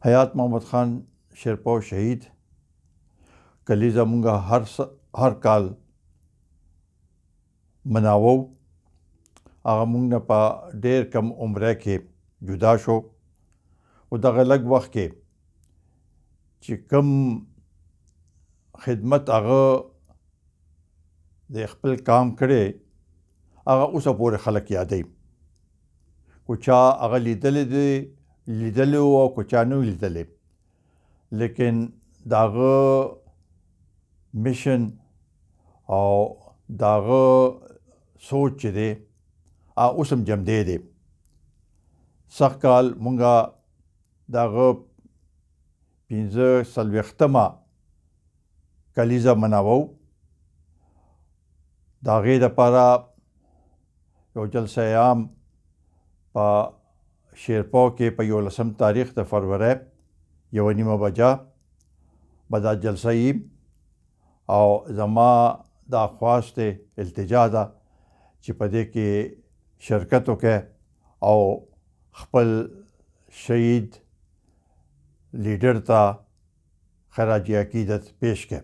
حیات محمد خان شیرپو شهید کلیزه مونږه هر کال مناوو. هغه مونږ نه په ډېر کم عمره کې جدا شو. او دغه لږ وخت کې چې کم خدمت هغه د خپل کام کړی هغه اوسه پورې خلک یادوي. کو چا هغه لیدلی و او کو چا نه لیدلی، لیکن د هغه میشن او د هغه سوچ چې دی اوس هم جمدی دی. سږ کال مونږه د هغه 45مه کلیزه مناوو. د هغې دپاره یو جلسه عام په شیرپو کې په 11 تاریخ د فروری 1:30 بجه به دا جلسه وي. او زما دا خواست التجا ده چې په دې کې شرکت وکړي او خپل شهید لیډر ته خراج عقیدت پیش کړي.